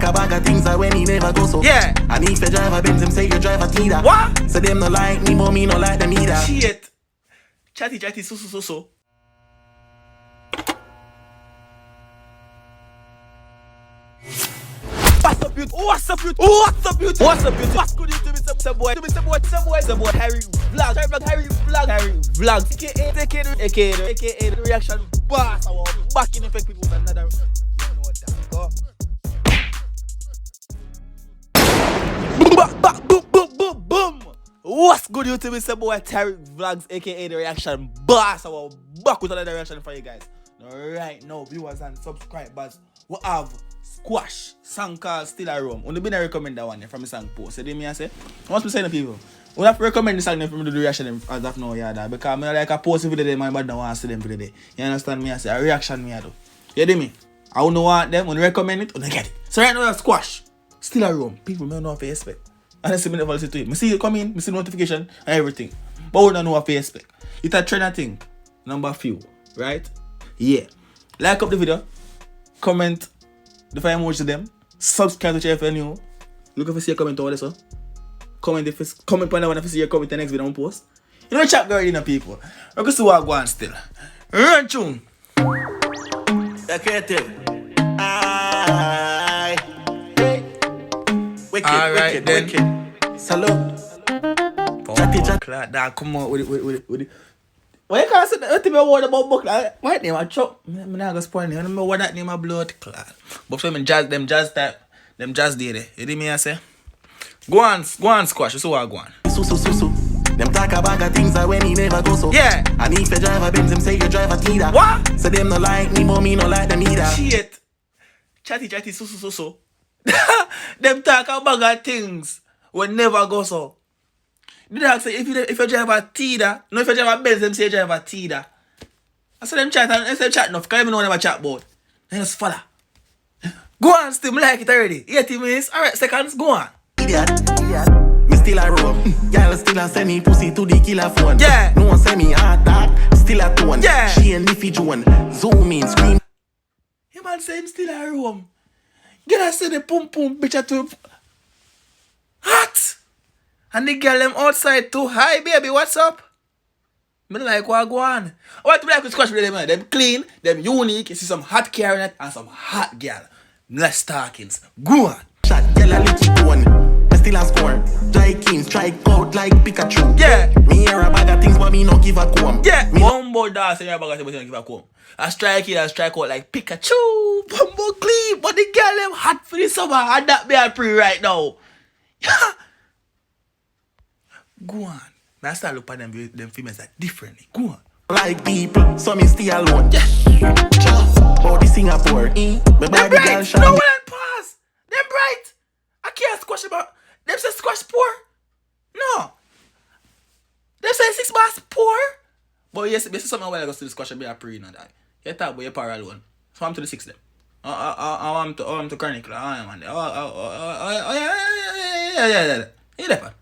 a bag of things that when he never go so. Yeah. And if you drive a Benz, him say you drive a Tida. What? So them no like me, but me no like them either. Shit. Chatty, so. What's up, youth? What's up, youth? What's good, YouTube? It's a boy. Harry Vlogs. AKA the reaction boss. I want back in effect with another. You know what that go. Boom. What's good, YouTube? It's a boy Tyrekevlogs, aka the reaction boss. I want back with another reaction for you guys. Right now, viewers and subscribers, we have Squash, song called Still a Room. Only been I recommend that one from the song post. So me I say, once we say to people, we have to recommend the song for me to do the reaction as of now, yeah, that. Because I like a post video there, my bad don't want to see them for the day. You understand me? I say a reaction me I do. You hear me? I don't want them, when I recommend it, when I get it. So right now we have Squash, Still a Room. People may know what to expect. Honestly, I never listen to it. I see it come in, I see notification and everything. But we don't know what to expect. It's a trend thing. Number few, right? Yeah. Like up the video, comment the fire emoji to them, subscribe to channel if you're new. Look if you see a comment over there, so. Comment on that one if you see your comment the next video on post. You know chat already, people. We're going to see what I go on still. Run tune. The creative. Aye. Wicked. Salute. That come on with it. Why you can't say that? You word about book like what name? I chop. I'm not gonna spoil it. I don't know what that name of blood clot. But for me them jazz type, them jazz day there. You hear me I say? Go on, Squash. You see what I go on. So. Them talk a bag of things that when he never go so. Yeah. And if you drive a Benz, him say you drive a Tida. What? So them no like me, but me no like them either. Shit. Chatty, so. Them talk a bag of things when never go so. Did I say if you drive a Tida, no, if you drive a Benz, them say you drive a Tida. I said them chat enough, because I know them a chat about. Then just follow. Go on, still, me like it already. 80 minutes, alright, seconds, go on. Idiot. Me still a roam. Y'all still a send me pussy to the killer phone. Yeah. No one send me hard dark, still a tone. Yeah. She and Niffy Joan, zoom in, scream. He man say him still a room. Get us say the pum bitch to hot. And the girl them outside too. Hi baby, what's up? Me like what go on. What do you like with Squash with them? Them clean, them unique. You see some hot carrying it and some hot girl. Less talkings. Go on. Shot girl a licky one. Still a score. Dry king strike out like Pikachu. Yeah. Me hear a bag of things but me no give a comb. Yeah. Bumbo dance and you a bag of things but you don't give a comb. I strike it and strike out like Pikachu. Bumbo clean. But the girl them hot for the summer. And that be a pre right now. Go on. I start look at them females like differently. Go on. Like people, so me stay alone. Yeah. Body Singapore. Me Them body girl bright. shine. No one pause. Them bright. I can't squash about. Them say squash poor. No. Them say 6 bars poor. But yes, this is something where I go to the squash and be a pre and that. You talk about your power alone. So I'm to the 6 them. I'm to Chronicle. I am on there. Yeah. You there,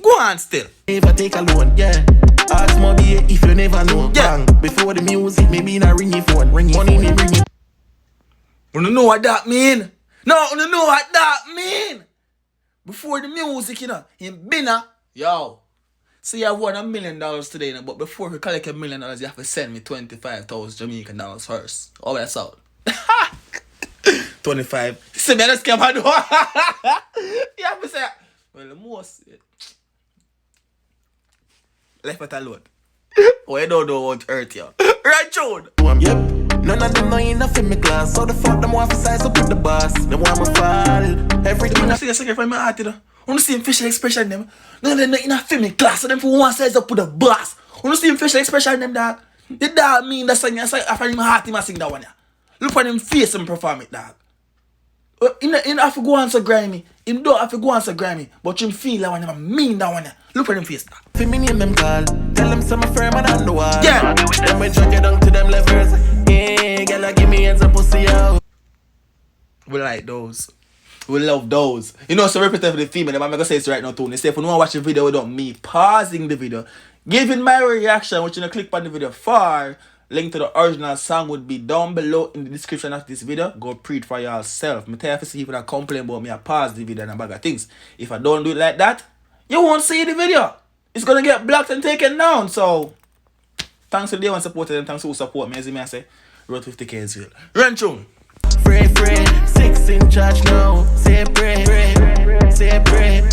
go on still. Never take a loan, yeah. Ask Moby if you never know. Yeah. Bang. Before the music, maybe in a ringy phone. Money me ring it. You don't know what that mean. No, you don't know what that mean. Before the music, you know, in Bina, yo. So you have won $1 million today, you know, but before you collect $1 million, you have to send me 25,000 Jamaican dollars first. Oh, that's all. 25. See me, let's come on. You have to say, well, the most. Left it alone. Oh, you don't know what hurt you. Right, June? Yep. None of them know enough in my class. So the fuck them want to size up with the boss. They want me fall. Everything I see a second from my heart, you know. I want to see him facial expression them. None of them know enough in my class. So them for one size up with the boss. I want to see him facial expression them, dog. The dog mean that song. After him heart, him sing that one, yeah. Look at him face and perform it, dog. He don't have to go on so grimy. He don't have to go on so grimy. But him feel that one, him mean that one, yeah. Look at him face, dog. Fi me name them call. Tell them some firmer than the wall. Yeah. Them we drag you down to them levels. Yeah, girl, give me hands and pussy out. We like those. We love those. You know, so representative for the female, I'm gonna say this right now too. They say if you don't watch the video without me pausing the video, giving my reaction, which you know click on the video far, Link to the original song would be down below in the description of this video. Go pre it for yourself. Me tell you to see people that complain about me, I pause the video and a bag of things. If I don't do it like that, you won't see the video. It's gonna get blocked and taken down. So thanks to the one supporting them, thanks to who support me. As you may say, Road 50K is real. Run tune. Free, 6 in charge now. Say pray, say pray. I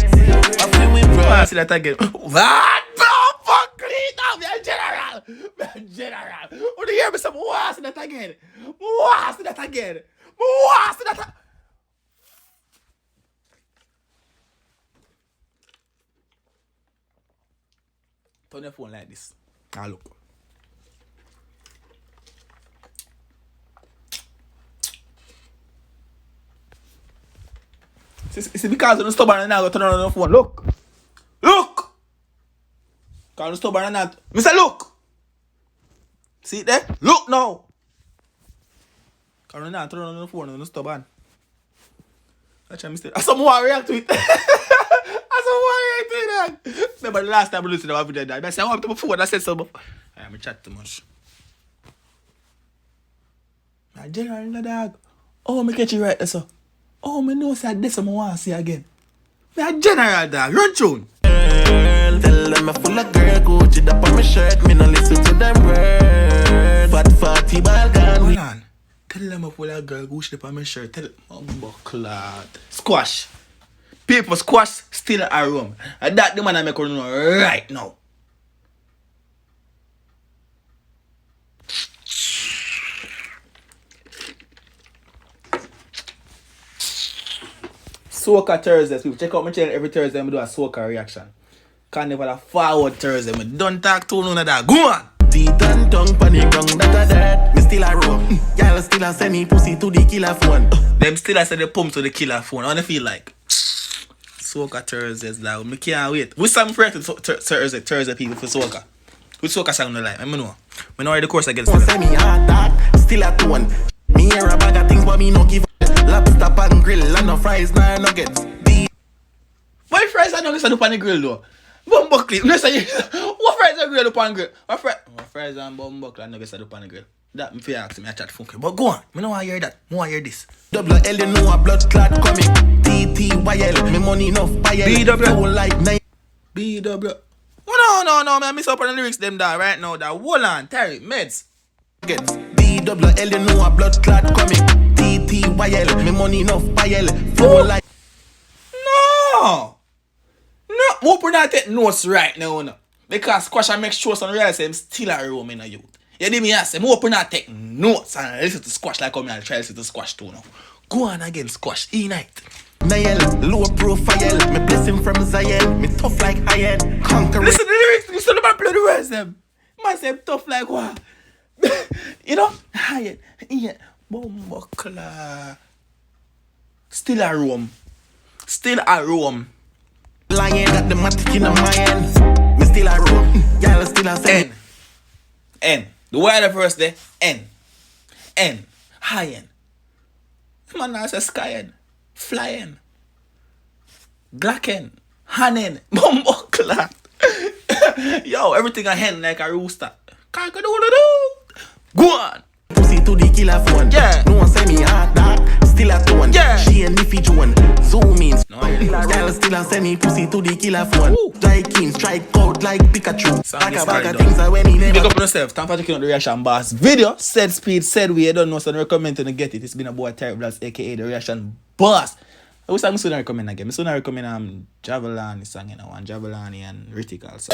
feel we bro. I see that again. What? No, fuck it up, you're general. You're general. Would you hear me some more? See that again. More, see that again. More, see that. Turn your phone like this. Now look. It's because you're stubborn and now go turn on your phone. Look. Look. Because you're stubborn and not. Mister, look. See it there? Look now. Because you're not turn on your phone and you're stubborn. That's a mistake. I saw more react to it. I saw more react to it. Remember the last time I listened to our video, I said, I want to put forward. I said so. I'm chat too much. My general in the dog. Oh, me catch you right there, so. Oh, me know say this one I want to see again. Me a general dog. Run tune. Tell them I'm full of girl, Gucci up on my shirt. Me no listen to them words. Fat 40 ball gun. Hold on. Tell them I'm full of girl, Gucci up on my shirt. Tell them, oh, bucklad. Squash. People squash still at our room. And that the man I make her know right now. Soca Thursdays, people check out my channel every Thursday. I do a soca reaction. Carnival a forward Thursday. I don't talk to none of that. Go on. Teeth and tongue panic wrong that a dead. Me still a roam. Y'all still a send me pussy to the killer phone. Them still a send the pump to the killer phone. I wanna feel like soca Thursdays now. Me can't wait. Which song for Thursday people for soca? Which soca song do you like? I know. I know the course I get Don't send me hard that. Still a tone. Me hear a bag of things but me no give. Lobster pan grill and no fries, no nuggets. Why fries are nuggets on the grill though? Bumbuckle. What fries are grilled upon grill? What fries and bumbuckle and nuggets on the grill? That me fear ask me I chat funky. But go on. I don't want to hear that. I want to hear this. Double L, you know a blood clot coming. TTYL, me money enough buy BW. like 9. BW. Oh, no, man. I miss up on the lyrics them there right now. That hold on, Terry, meds. Gets BWL, you know a blood clot coming. TTYL, me money enough buy flow like. No. Open that take notes right now, no. Because Squash and make sure some realize I'm still a room in a youth. You did me ask him, open that take notes and listen to Squash like I'm try to listen to Squash too now. Go on again, Squash, E-night. Nail, low profile, me blessing from Zion, me tough like iron, conquer. Listen to the lyrics, listen to my bloody words them. Man say tough like what? You know? Iron, yeah, Bumbuckler. Still a room. Still a room. Lion got the matic in my hand. Me still a room. Y'all still a say. N. The word of first there. N. High end. Man, I say sky end. Flying. Glacken. Hanning. Bumbuckler. Yo, everything a hen like a rooster. Cock-a-doodle-doo. Go on. Pussy to the killer phone. Yeah. No one say me hard that. Still a tone. Yeah. She and Niffy Joan. Zoom in. No, yeah. Y'all still a send me pussy to the killer phone. Ooh. Strike in, strike out like Pikachu. Sound is Bag of carried things on. are when he Big never. up on yourself. Time for checking out the reaction boss video. Said speed, said way. I don't know, so I recommend to get it. It's been a boy Tyrekevlogs, aka the reaction boss. I wish I'm soon recommend again. I soon recommend Javelin song, you know, and Javelin and Ritical. So.